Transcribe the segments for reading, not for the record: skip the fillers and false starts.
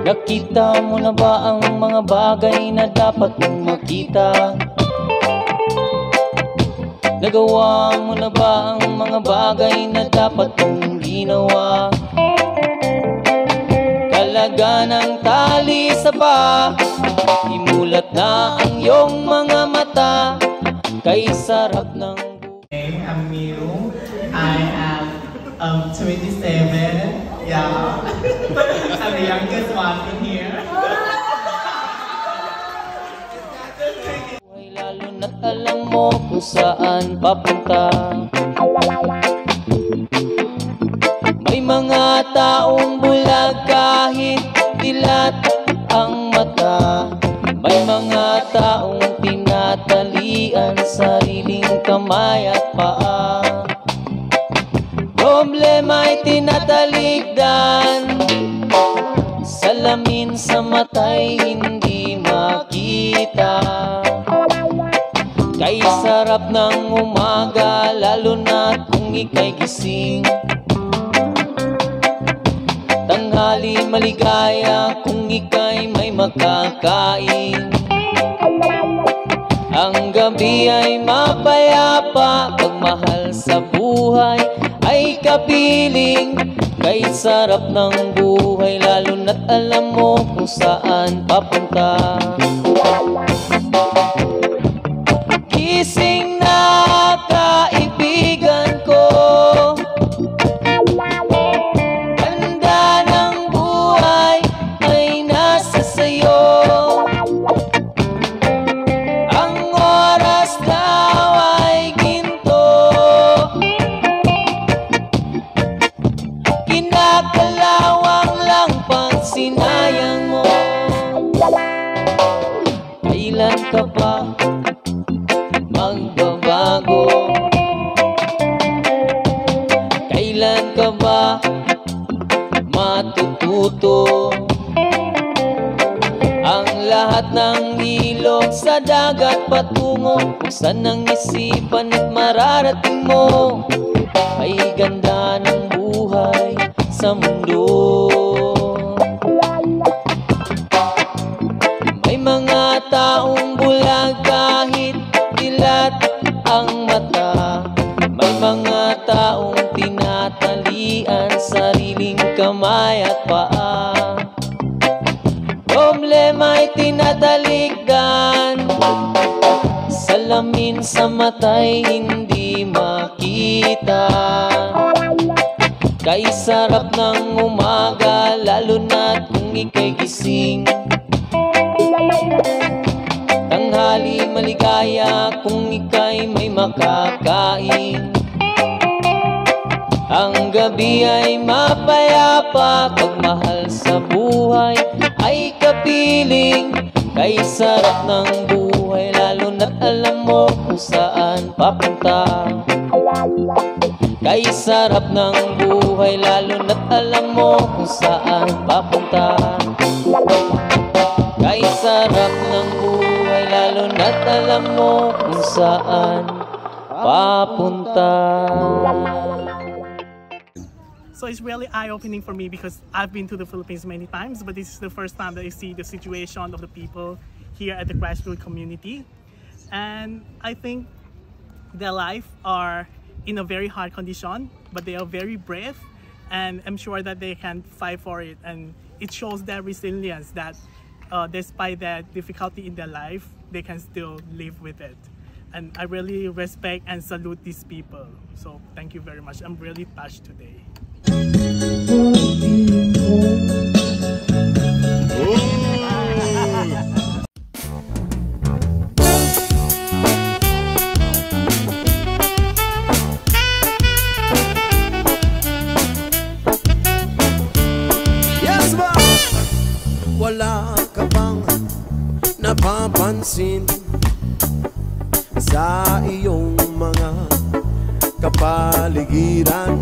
Nakita mo na ba ang mga bagay na dapat mong makita? Nagawa mo na ba ang mga bagay na dapat mong ginawa? Kalaga ng tali sa paa, imulat na ang iyong mga mata, kay sarap ng buhay. I'm Miu. I am 27. Yeah. I'm the youngest one in here. Lalo na't alam mo kung saan papunta. May mga taong bulag kahit dilat ang mata. May mga taong tinatalian sariling kamay at paa. Problema'y tinatalikdan, salamin sa mata'y hindi makita. Kay sarap ng umaga, lalo na kung ika'y gising. Tanghali maligaya kung ika'y may makakain. Ang gabi ay mapayapa, pagmahal sa buhay ay kapiling. Kay sarap ng buhay, lalo na't alam mo kung saan papunta. Gising na kaibigan ko, ganda ng buhay ay nasa sayo. Ang oras daw ay ginto, kinakalawang lang pag sinayang mo. Kailan ka pa magbabago? Kailan ka ba matututo? Ang lahat ng ilog sa dagat patungo kung saan ang isipan at mararating mo. Ay ganda ng buhay sa mundo. May mga taong bulag kahit dilat ang mata. May mga taong tinatalian sariling kamay at paa. Problema'y tinatalikdan, salamin sa mata'y hindi makita. Kay sarap ng umaga, lalo na kung ika'y gising. Tanghali maligaya kung ika'y may makakain. Ang gabi ay mapayapa, pagmahal sa buhay ay kapiling. Kay sarap ng buhay, lalo na't alam mo kung saan papunta. Kay sarap ng buhay, lalo na't alam mo kung saan papunta. Kay sarap ng buhay, lalo na't alam mo kung saan papunta. So it's really eye-opening for me because I've been to the Philippines many times, but this is the first time that I see the situation of the people here at the grassroots community. And I think their life are in a very hard condition, but they are very brave, and I'm sure that they can fight for it. And it shows their resilience that despite that difficulty in their life, they can still live with it. And I really respect and salute these people. So thank you very much. I'm really touched today. Yes, ba? Wala ka bang napapansin sa iyong mga kapaligiran?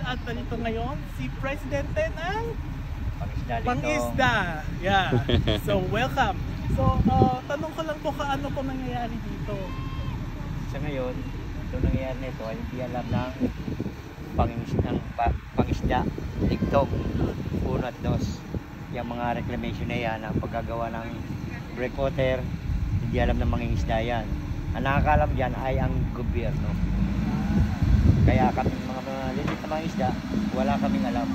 at nandito ngayon si Presidente ng Pangisda. Pangisda. Yeah. So, welcome. So, tanong ko lang po ano po nangyayari dito? Sa ngayon, ito nangyayari nito ay hindi alam ng pangisda, TikTok, 1 at 2. Yung mga reclamation na yan, ang paggagawa ng breakwater, hindi alam ng mga isda yan. Ang nakakalam dyan ay ang gobyerno. Kaya kami mga maliliit na mga isda, wala kaming alam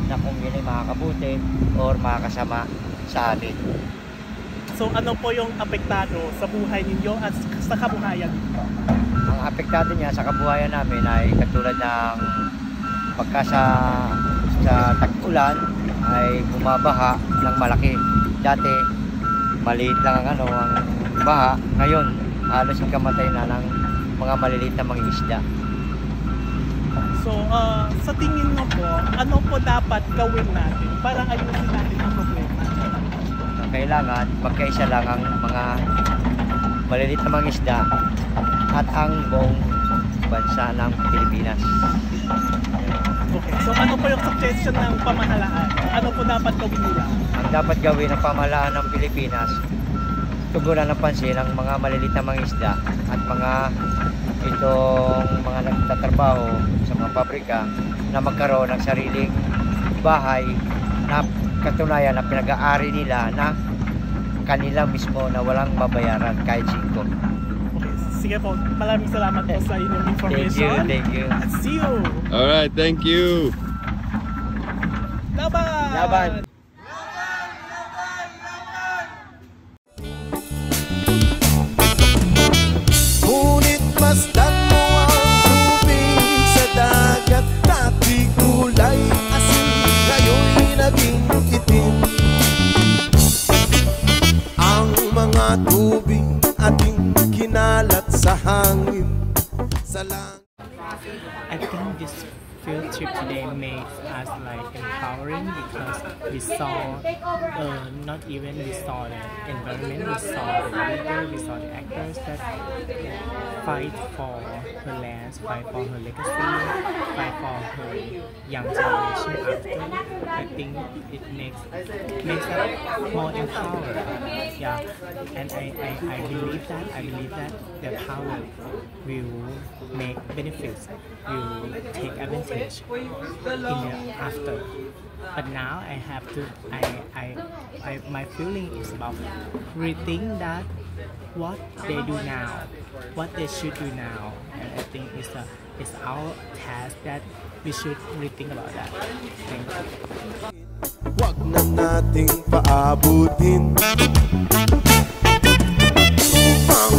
na kung yun ay makakabuti or makakasama sa atin. So, ano po yung apektado sa buhay ninyo at sa kabuhayan ninyo? Ang apektado niya sa kabuhayan namin ay katulad ng pagka sa tag-ulan ay bumabaha ng malaki. Dati maliit lang ang baha. Ngayon halos kamatay na ng mga maliliit na mga isda. So, sa tingin mo po, ano po dapat gawin natin para ayusin natin ang problema? Kailangan magkaisa lang ang mga maliliit na mga isda at ang buong bansa ng Pilipinas. Okay, so ano po yung suggestion ng pamahalaan? Ano po dapat gawin nila? Ang dapat gawin ng pamahalaan ng Pilipinas, tugunan ng pansin ang mga maliliit na mga isda at mga nagtatrabaho sa mga pabrika na magkaroon ng sariling bahay na katunayan na pinag-aari nila na kanila mismo na walang babayaran kahit 5. Okay, sige po. Maraming salamat po sa inyong information. Thank you. See you! Alright, thank you. Laban! Laban! Ngunit masdan mo ang tubig sa dagat. Dati kulay asin, ngayon'y naging itim. Ang mga tubig ating kinalat sa hangin, sa langit. I think this field trip today makes us like empowering because we saw not even we saw the environment, we saw the leader, we saw the actors that fight for her lands, fight for her legacy, fight for her young generation after. I think it makes us more empowered. Yeah, and I believe that the power will make benefits, will take advantage in the after. But now I have to my feeling is about rethink that what they do now, what they should do now, and I think it's our task that we should rethink about that. Thank you. Wag na nating paabutin upang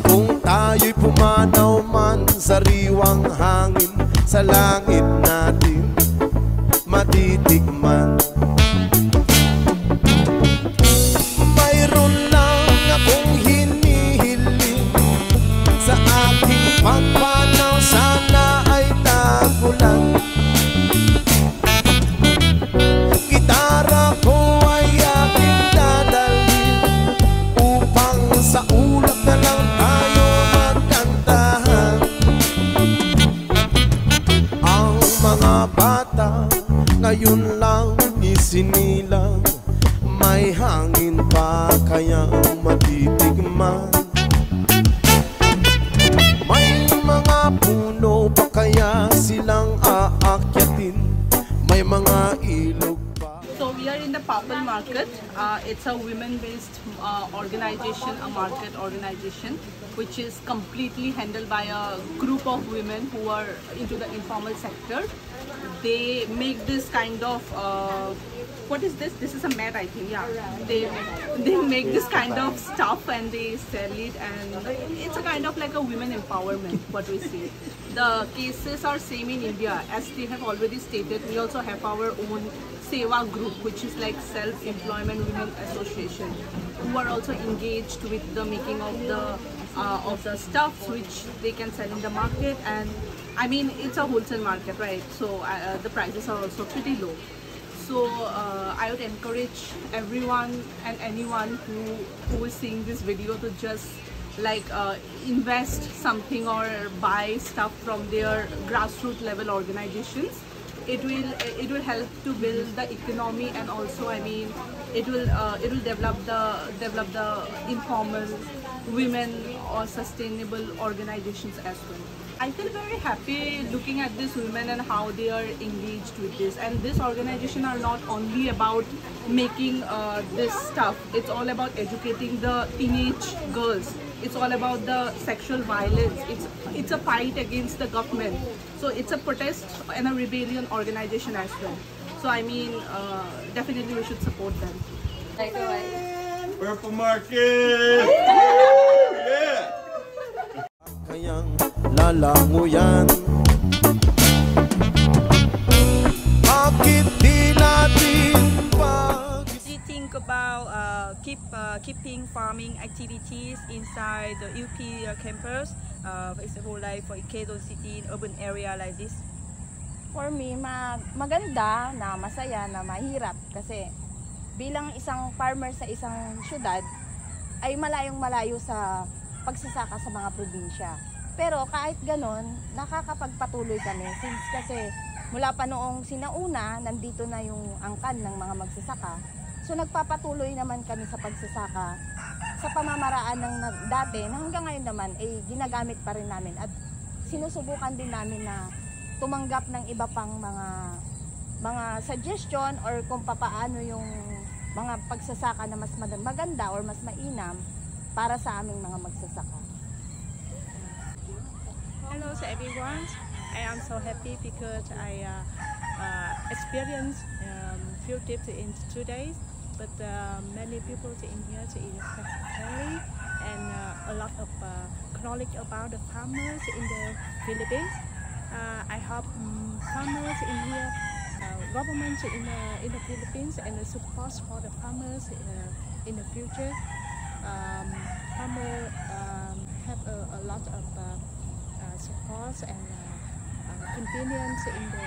kung tayo'y pumanaw man sa riwang hangin, sa langit natin matitikman. Mayroon lang akong hinihiling sa aking pagpanaw, sana ay tagulan. Gitara ko ay aking dadalhin upang sa ulap na lang tayo magkantahan. Ang mga bata ngayon lang isinilang, may hangin pa kayang matitikman. May mga puno pa kaya silang aakyatin, may mga ilog pa. So we are in the Papal Market. It's a women-based organization, a market organization, which is completely handled by a group of women who are into the informal sector. They make this kind of what is this? This is a mat, I think. Yeah, they make this kind of stuff and they sell it, and it's a kind of like a women empowerment. What we see, the cases are same in India, as they have already stated. We also have our own Seva group, which is like Self-Employment Women Association, who are also engaged with the making of the stuffs which they can sell in the market. And I mean, it's a wholesale market, right? So the prices are also pretty low. So I would encourage everyone and anyone who is seeing this video to just like invest something or buy stuff from their grassroots level organizations, it will help to build the economy, and also I mean it will develop the informal women or sustainable organizations as well. I feel very happy looking at these women and how they are engaged with this. And this organization are not only about making this stuff. It's all about educating the teenage girls. It's all about the sexual violence. It's a fight against the government. So it's a protest and a rebellion organization as well. So I mean, definitely we should support them. Purple Market! Yeah! Kayang lalanguyan. Bakit di natin pag... We think about keeping farming activities inside the UP campus, for example, like for Quezon City, urban area like this. For me, maganda na masaya na mahirap kasi bilang isang farmer sa isang syudad ay malayong-malayo sa pagsasaka sa mga probinsya. Pero kahit ganon, nakakapagpatuloy kami since kasi mula pa noong sinauna, nandito na yung angkan ng mga magsasaka. So nagpapatuloy naman kami sa pagsasaka sa pamamaraan ng dati na hanggang ngayon naman ay ginagamit pa rin namin at sinusubukan din namin na tumanggap ng iba pang mga suggestion or kung papaano yung mga pagsasaka na mas maganda or mas mainam para sa aming mga magsasaka. Hello to everyone. I am so happy because I experienced few trips in 2 days, but many people in here in family and a lot of knowledge about the farmers in the Philippines. I hope farmers in here, government in the Philippines, and the support for the farmers in the future. Farmers have a lot of support and convenience in the...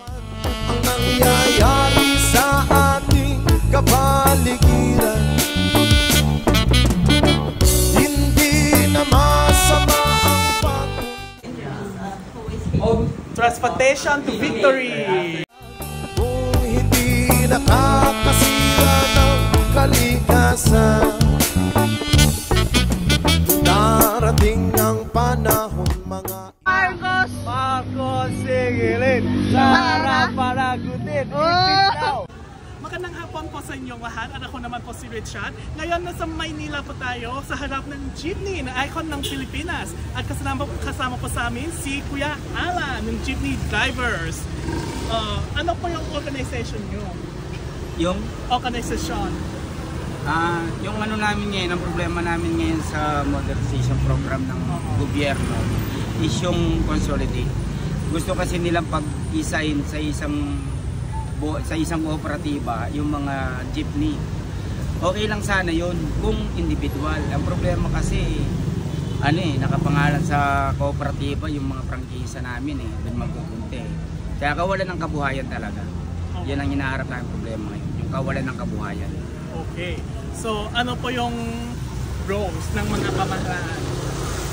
Ang nangyayari sa ating kapaligiran, hindi na masama ang Transportation to victory! kung hindi nakakasira ng kalikasan. Darating ang panahon mga Marcos singilin, Sara panagutin, Magandang hapon po sa inyong lahat at ako naman po si Richard. Ngayon nasa Maynila po tayo sa harap ng jeepney na icon ng Pilipinas at kasama po sa amin si Kuya Alan ng Jeepney Drivers. Ano po yung organization nyo? Yung? Organization. Yung ano namin ngayon, ang problema namin ngayon sa modernization program ng gobyerno is yung consolidate. Gusto kasi nilang pag-isain sa isang kooperatiba yung mga jeepney. Okay lang sana yun kung individual. Ang problema kasi nakapangalan sa kooperatiba yung mga prangkisa namin doon magpupunti. Kaya kawalan ng kabuhayan talaga. Yan ang hinaharap namin problema ngayon, yung kawalan ng kabuhayan. Okay. So, ano po yung roles ng mga pamahalaan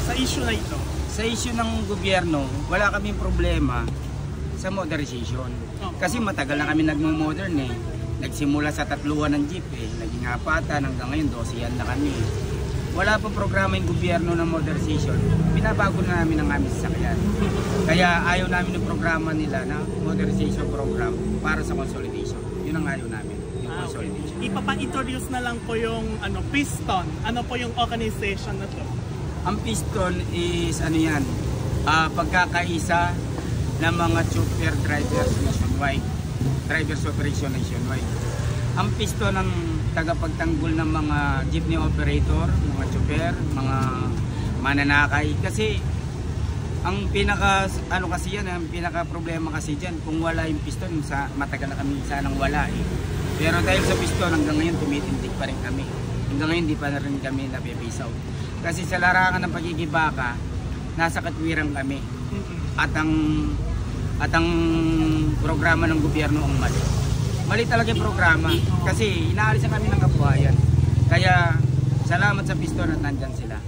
sa issue na ito? Sa issue ng gobyerno, wala kaming problema sa modernization. Kasi matagal na kami nagmo-modern Nagsimula sa 3 ng jeep naging 4 hanggang ngayon 12 na kami. Wala pong programa yung gobyerno ng modernization. Binabago na namin ang aming sasakyan. Kaya ayaw namin ng programa nila na modernization program para sa consolidation. Yun ang ayaw namin. Consolidation. Ipapa-introduce na lang po yung Piston. Ano po yung organization na to? Ang Piston is pagkakaisa ng mga chopper drivers nationwide. Drivers operation nationwide. Ang Piston ang tagapagtanggol ng mga jeepney operator, mga chopper, mga mananakay. Kasi ang pinaka problema kasi diyan kung wala yung Piston, matagal na kami sanang wala Pero dahil sa Piston hanggang ngayon tumitindig pa rin kami. Hanggang ngayon di pa na rin kami nabibisaw. Kasi sa larangan ng pagigibaka, nasa katwiran kami. At ang programa ng gobyerno ang mali. Mali talaga yung programa kasi inaalis kami ng kabuhayan. Kaya salamat sa Piston at nandyan sila.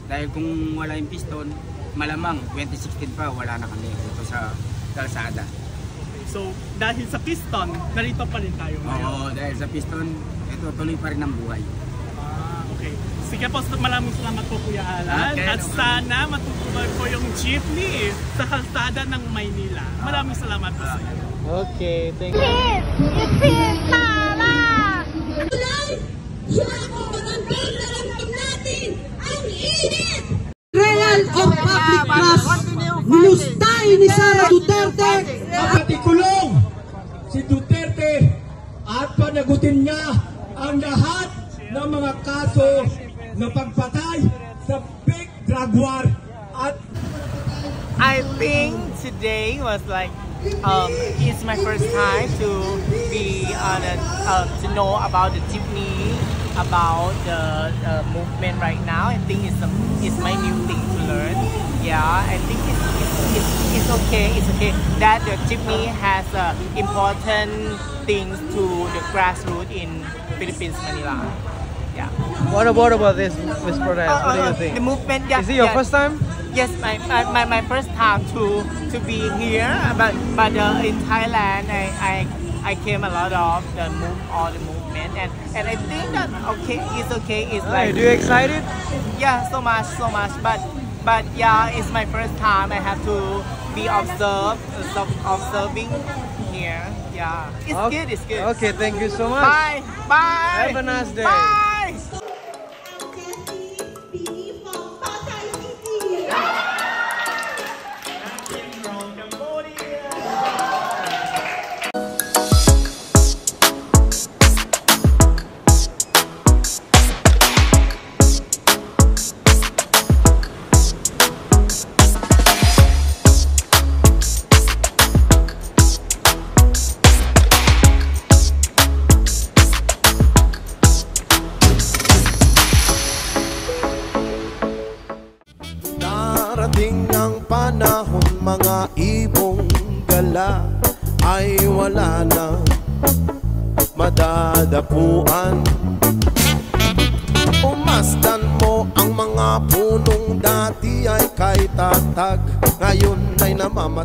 Dahil kung wala yung Piston, malamang 2016 pa wala na kami dito sa kalsada. So, dahil sa piston, narito pa rin tayo ngayon. Oo, dahil sa piston, ito tuloy pa rin ang buhay. Okay. Sige po, maraming salamat po Kuya Alan. Okay, at sana matutupad po yung jeepney sa kalsada ng Maynila. Maraming salamat po sa inyo. Okay, thank you. Real of Public Trust, nilustay ni Sara Duterte. Napatikulong si Duterte at panagutin niya ang lahat ng mga kaso na pagpatay sa big drug war at I think today was like it's my first time to be on to know about the jeepney, about the movement right now. I think it's my new thing to learn. Yeah, I think it's okay. It's okay that the jeepney has important things to the grassroots in Philippines, Manila. Yeah. What about this protest? What do you think? The movement. Yeah. Is it your first time? Yes, my first time to be here, but in Thailand I came a lot of the movement and I think that it's okay. It's like. Are you excited? Yeah, so much, but yeah, it's my first time. I have to be observing here. Yeah, it's good. It's good. Okay, thank you so much. Bye. Bye. Have a nice day. Bye. Darating ang panahon, mga ibong gala ay wala na madadapuan. Umasdan mo ang mga punong dati ay kay tatag, ngayon ay namamatay.